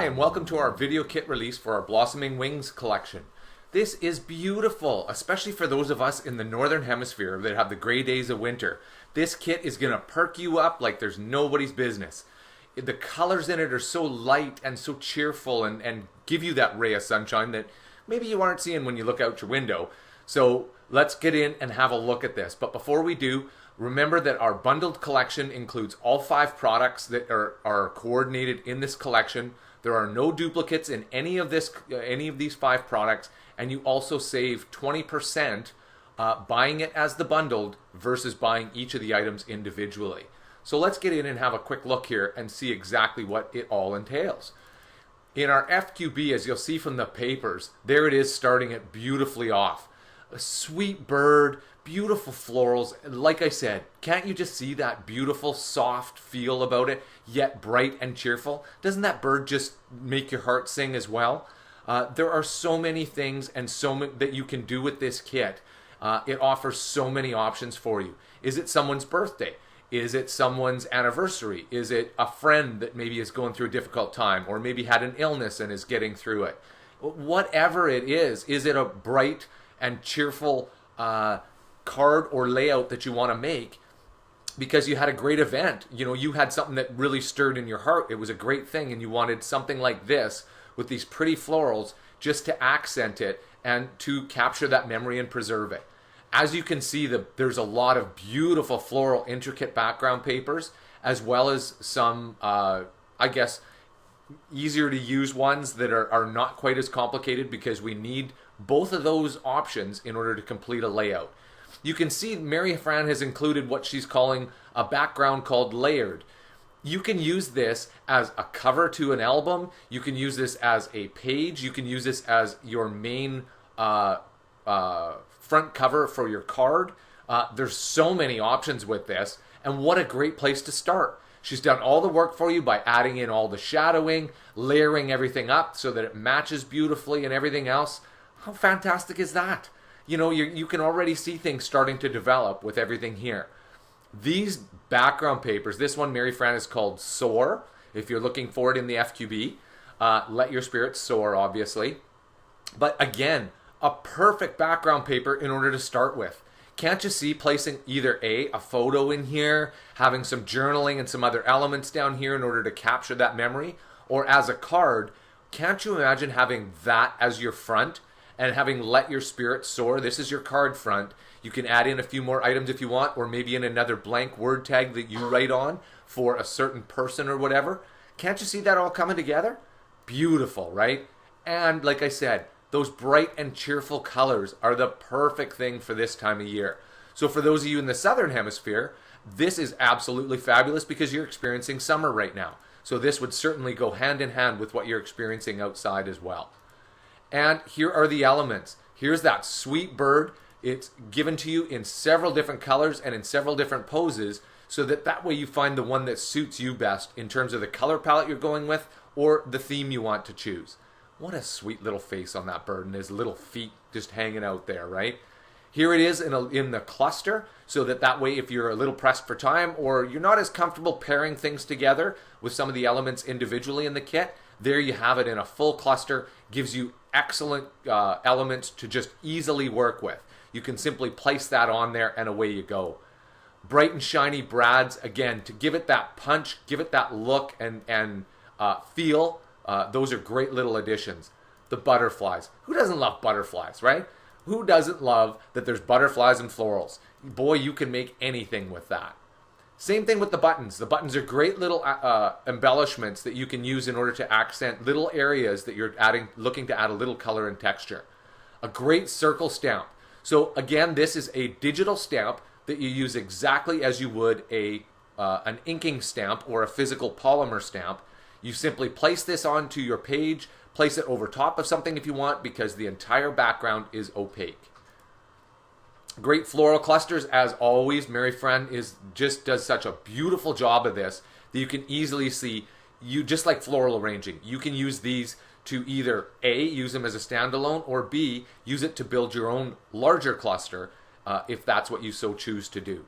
and welcome to our video kit release for our Blossoming Wings collection. This is beautiful, especially for those of us in the northern hemisphere that have the gray days of winter. This kit is going to perk you up like there's nobody's business. The colors in it are so light and so cheerful and give you that ray of sunshine that maybe you aren't seeing when you look out your window. So let's get in and have a look at this. But before we do, remember that our bundled collection includes all 5 products that are coordinated in this collection. There are no duplicates in any of these 5 products, and you also save 20% buying it as the bundled versus buying each of the items individually. So let's get in and have a quick look here and see exactly what it all entails. In our FQB, as you'll see from the papers, there it is starting it beautifully off. A sweet bird, beautiful florals. Like I said, can't you just see that beautiful soft feel about it, yet bright and cheerful? Doesn't that bird just make your heart sing as well? There are so many things and that you can do with this kit. It offers so many options for you. Is it someone's birthday? Is it someone's anniversary? Is it a friend that maybe is going through a difficult time or maybe had an illness and is getting through it? Whatever it is it a bright and cheerful card or layout that you want to make because you had a great event? You know, you had something that really stirred in your heart. It was a great thing and you wanted something like this with these pretty florals just to accent it and to capture that memory and preserve it. As you can see, there's a lot of beautiful floral intricate background papers, as well as some, I guess, easier to use ones that are not quite as complicated because we need both of those options in order to complete a layout. You can see Mary Fran has included what she's calling a background called layered. You can use this as a cover to an album. You can use this as a page. You can use this as your main front cover for your card. There's so many options with this, and what a great place to start. She's done all the work for you by adding in all the shadowing, layering everything up so that it matches beautifully and everything else. How fantastic is that? You know, you can already see things starting to develop with everything here. These background papers, this one Mary Fran is called Soar. If you're looking for it in the FQB, let your spirit soar, obviously. But again, a perfect background paper in order to start with. Can't you see placing either a photo in here, having some journaling and some other elements down here in order to capture that memory? Or as a card, can't you imagine having that as your front and having let your spirit soar? This is your card front. You can add in a few more items if you want, or maybe in another blank word tag that you write on for a certain person or whatever. Can't you see that all coming together? Beautiful, right? And like I said, those bright and cheerful colors are the perfect thing for this time of year. So for those of you in the southern hemisphere, this is absolutely fabulous because you're experiencing summer right now. So this would certainly go hand in hand with what you're experiencing outside as well. And here are the elements. Here's that sweet bird. It's given to you in several different colors and in several different poses so that way you find the one that suits you best in terms of the color palette you're going with or the theme you want to choose. What a sweet little face on that bird and his little feet just hanging out there, right? Here it is in the cluster so that way if you're a little pressed for time or you're not as comfortable pairing things together with some of the elements individually in the kit, there you have it in a full cluster. Gives you excellent elements to just easily work with. You can simply place that on there and away you go. Bright and shiny brads, again, to give it that punch, give it that look and feel. Those are great little additions. The butterflies. Who doesn't love butterflies, right? Who doesn't love that there's butterflies and florals? Boy, you can make anything with that. Same thing with the buttons. The buttons are great little embellishments that you can use in order to accent little areas that you're looking to add a little color and texture. A great circle stamp. So again, this is a digital stamp that you use exactly as you would an inking stamp or a physical polymer stamp. You simply place this onto your page, place it over top of something if you want because the entire background is opaque. Great floral clusters as always. Mary Fran just does such a beautiful job of this that you can easily see, just like floral arranging, you can use these to either A, use them as a standalone, or B, use it to build your own larger cluster if that's what you so choose to do.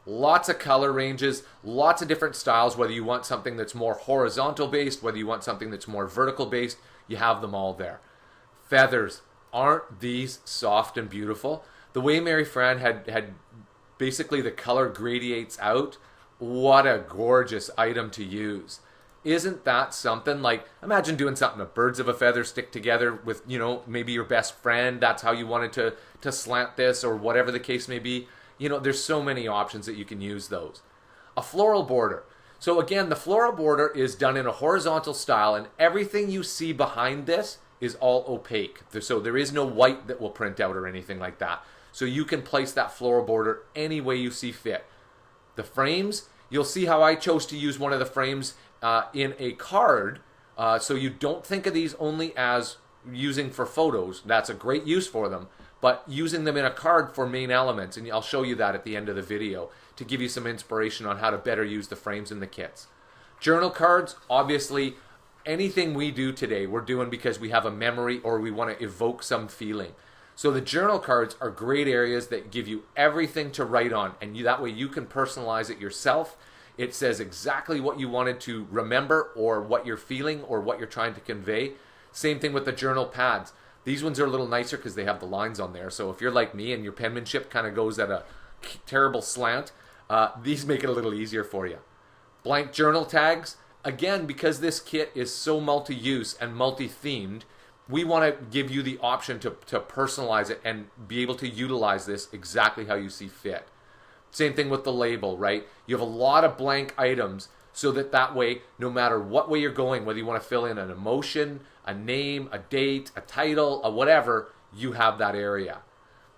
Lots of color ranges, lots of different styles, whether you want something that's more horizontal based, whether you want something that's more vertical based, you have them all there. Feathers, aren't these soft and beautiful? The way Mary Fran had basically the color gradiates out, what a gorgeous item to use. Isn't that something? Like, imagine doing something, a birds of a feather stick together with, maybe your best friend. That's how you wanted to slant this, or whatever the case may be. There's so many options that you can use those. A floral border. So again, the floral border is done in a horizontal style, and everything you see behind this is all opaque. So there is no white that will print out or anything like that. So you can place that floral border any way you see fit. The frames, you'll see how I chose to use one of the frames in a card. So you don't think of these only as using for photos. That's a great use for them. But using them in a card for main elements, and I'll show you that at the end of the video to give you some inspiration on how to better use the frames in the kits. Journal cards, obviously, anything we do today, we're doing because we have a memory or we want to evoke some feeling. So the journal cards are great areas that give you everything to write on, and that way you can personalize it yourself. It says exactly what you wanted to remember, or what you're feeling, or what you're trying to convey. Same thing with the journal pads. These ones are a little nicer because they have the lines on there. So if you're like me and your penmanship kind of goes at a terrible slant, these make it a little easier for you. Blank journal tags. Again, because this kit is so multi-use and multi-themed, we want to give you the option to personalize it and be able to utilize this exactly how you see fit. Same thing with the label, right? You have a lot of blank items, so that way, no matter what way you're going, whether you want to fill in an emotion, a name, a date, a title, a whatever, you have that area.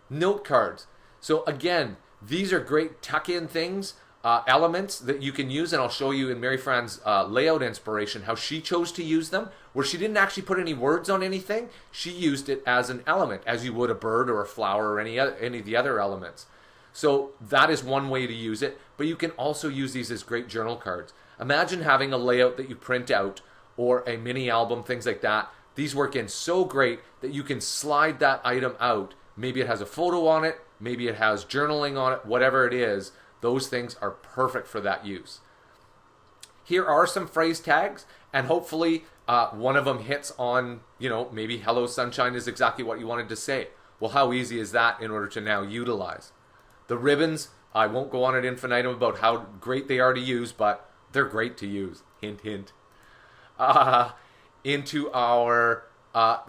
Note cards. So again, these are great tuck-in things, elements that you can use, and I'll show you in Mary Fran's layout inspiration how she chose to use them, where she didn't actually put any words on anything. She used it as an element, as you would a bird or a flower or any of the other elements. So that is one way to use it, but you can also use these as great journal cards. Imagine having a layout that you print out, or a mini album, things like that. These work in so great that you can slide that item out. Maybe it has a photo on it, maybe it has journaling on it, whatever it is. Those things are perfect for that use. Here are some phrase tags, and hopefully one of them hits on, maybe hello sunshine is exactly what you wanted to say. Well, how easy is that in order to now utilize? The ribbons, I won't go on ad infinitum about how great they are to use, but they're great to use. Hint, hint. Into our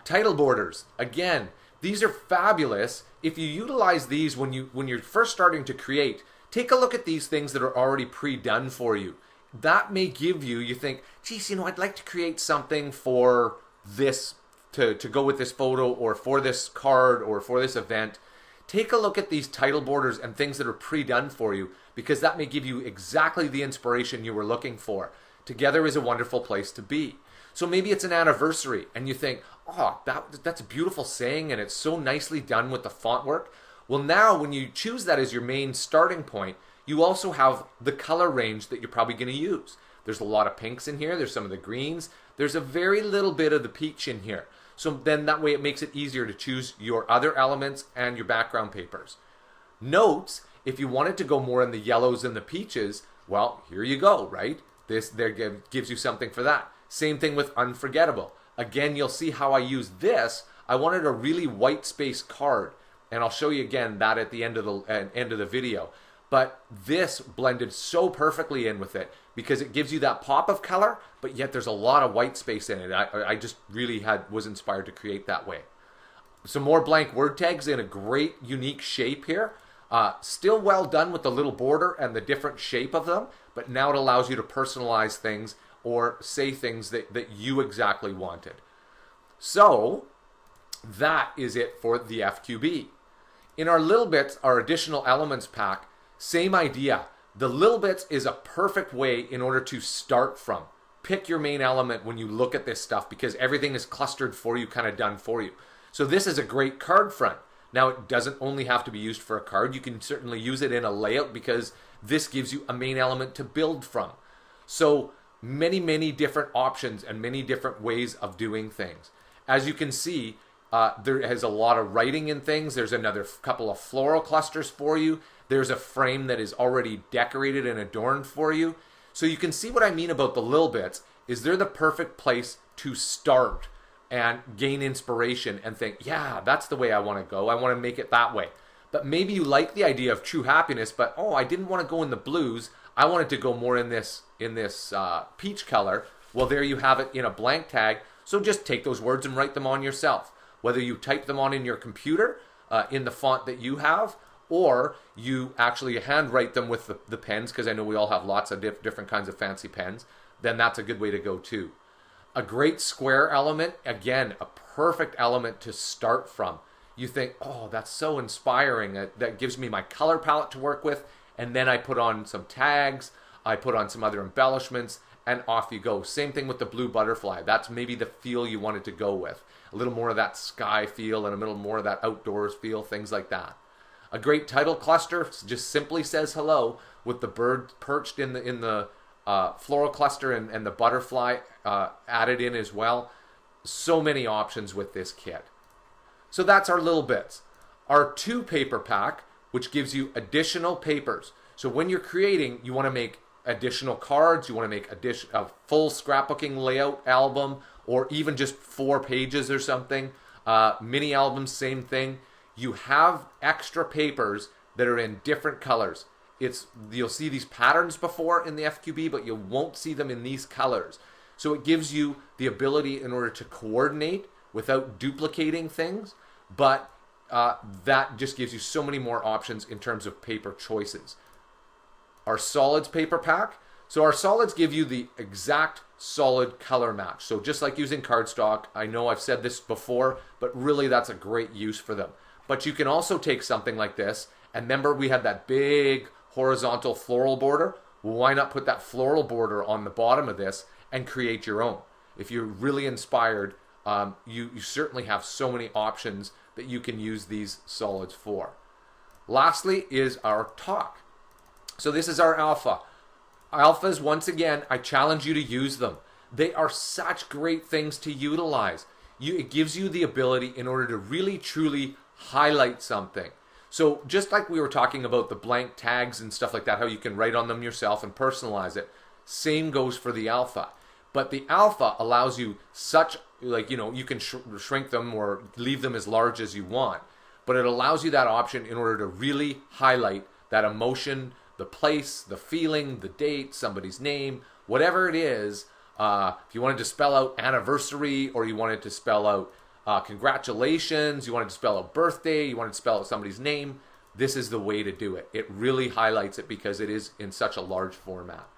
title borders. Again, these are fabulous. If you utilize these when you're first starting to create, take a look at these things that are already pre-done for you. That may give you think, geez, I'd like to create something for this, to go with this photo, or for this card, or for this event. Take a look at these title borders and things that are pre-done for you, because that may give you exactly the inspiration you were looking for. Together is a wonderful place to be. So maybe it's an anniversary and you think, oh, that's a beautiful saying and it's so nicely done with the font work. Well, now when you choose that as your main starting point, you also have the color range that you're probably going to use. There's a lot of pinks in here. There's some of the greens. There's a very little bit of the peach in here. So then that way it makes it easier to choose your other elements and your background papers. Notes, if you wanted to go more in the yellows and the peaches, well, here you go, right? This there gives you something for that. Same thing with unforgettable. Again, you'll see how I use this. I wanted a really white space card, and I'll show you again that at the end of the video. But this blended so perfectly in with it because it gives you that pop of color, but yet there's a lot of white space in it. I just really was inspired to create that way. Some more blank word tags in a great unique shape here. Still well done with the little border and the different shape of them, but now it allows you to personalize things or say things that you exactly wanted. So that is it for the FQB. In our little bits, our additional elements pack, same idea. The little bits is a perfect way in order to start from. Pick your main element when you look at this stuff because everything is clustered for you, kind of done for you. So this is a great card front. Now it doesn't only have to be used for a card. You can certainly use it in a layout because this gives you a main element to build from. So many different options and many different ways of doing things. As you can see, there has a lot of writing in things. There's another couple of floral clusters for you. There's a frame that is already decorated and adorned for you. So you can see what I mean about the little bits is they're the perfect place to start and gain inspiration and think, yeah, that's the way I want to go. I want to make it that way. But maybe you like the idea of true happiness, but oh, I didn't want to go in the blues. I wanted to go more in this peach color. Well, there you have it in a blank tag. So just take those words and write them on yourself. Whether you type them on in your computer in the font that you have, or you actually handwrite them with the pens, because I know we all have lots of different kinds of fancy pens, then that's a good way to go too. A great square element, again, a perfect element to start from. You think, oh, that's so inspiring. That gives me my color palette to work with, and then I put on some tags, I put on some other embellishments, and off you go. Same thing with the blue butterfly. That's maybe the feel you wanted to go with. A little more of that sky feel and a little more of that outdoors feel, things like that. A great title cluster just simply says hello with the bird perched in the floral cluster and the butterfly added in as well. So many options with this kit. So that's our little bits. Our 2 paper pack, which gives you additional papers. So when you're creating, you want to make additional cards, you want to make a full scrapbooking layout album, or even just 4 pages or something. Mini albums, same thing. You have extra papers that are in different colors. You'll see these patterns before in the FQB, but you won't see them in these colors. So it gives you the ability in order to coordinate without duplicating things, but that just gives you so many more options in terms of paper choices. Our solids paper pack. So our solids give you the exact solid color match. So just like using cardstock, I know I've said this before, but really that's a great use for them. But you can also take something like this, and remember we had that big horizontal floral border? Well, why not put that floral border on the bottom of this and create your own? If you're really inspired, you certainly have so many options that you can use these solids for. Lastly is our talk. So this is our alpha. Alphas, once again, I challenge you to use them. They are such great things to utilize. It gives you the ability in order to really, truly highlight something. So just like we were talking about the blank tags and stuff like that, how you can write on them yourself and personalize it, same goes for the alpha. But the alpha allows you you can shrink them or leave them as large as you want. But it allows you that option in order to really highlight that emotion, the place, the feeling, the date, somebody's name, whatever it is. If you wanted to spell out anniversary, or you wanted to spell out congratulations, you wanted to spell out birthday, you wanted to spell out somebody's name, this is the way to do it. It really highlights it because it is in such a large format.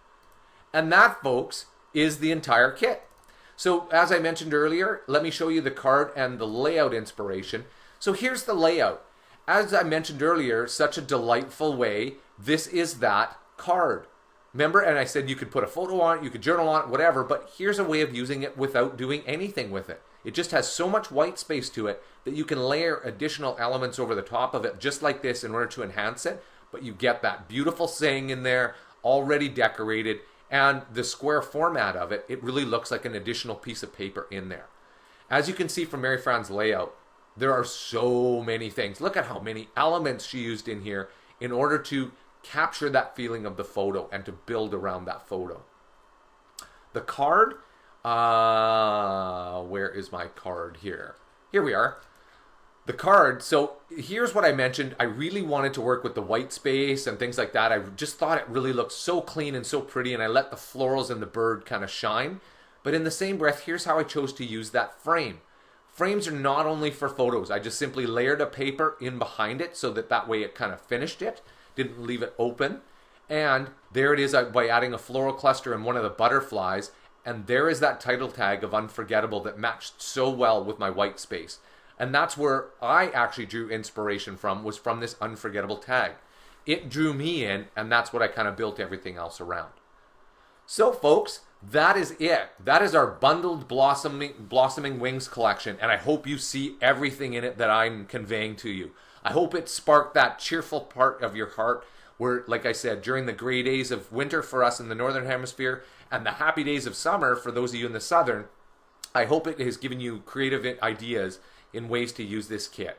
And that, folks, is the entire kit. So as I mentioned earlier, let me show you the card and the layout inspiration. So here's the layout. As I mentioned earlier, such a delightful way. This is that card. Remember, and I said you could put a photo on it, you could journal on it, whatever, but here's a way of using it without doing anything with it. It just has so much white space to it that you can layer additional elements over the top of it just like this in order to enhance it, but you get that beautiful saying in there, already decorated, and the square format of it, it really looks like an additional piece of paper in there. As you can see from Mary Fran's layout, there are so many things. Look at how many elements she used in here in order to capture that feeling of the photo and to build around that photo. The card, where is my card here? Here we are. The card, so here's what I mentioned. I really wanted to work with the white space and things like that. I just thought it really looked so clean and so pretty, and I let the florals and the bird kind of shine. But in the same breath, here's how I chose to use that frame. Frames are not only for photos. I just simply layered a paper in behind it so that way it kind of finished it, didn't leave it open. And there it is by adding a floral cluster and one of the butterflies. And there is that title tag of Unforgettable that matched so well with my white space. And that's where I actually drew inspiration from, was from this Unforgettable tag. It drew me in, and that's what I kind of built everything else around. So folks, that is it. That is our bundled blossoming wings collection, and I hope you see everything in it that I'm conveying to you. I hope it sparked that cheerful part of your heart where, like I said, during the gray days of winter for us in the northern hemisphere and the happy days of summer for those of you in the southern, I hope it has given you creative ideas in ways to use this kit.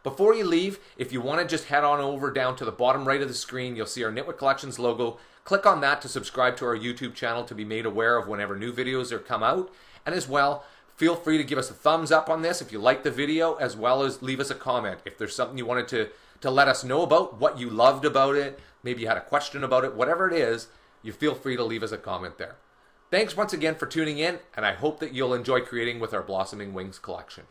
Before you leave, if you want to just head on over down to the bottom right of the screen, you'll see our Nitwit Collections logo. Click on that to subscribe to our YouTube channel to be made aware of whenever new videos are come out. And as well, feel free to give us a thumbs up on this if you like the video, as well as leave us a comment. If there's something you wanted to let us know about, what you loved about it, maybe you had a question about it, whatever it is, you feel free to leave us a comment there. Thanks once again for tuning in, and I hope that you'll enjoy creating with our Blossoming Wings collection.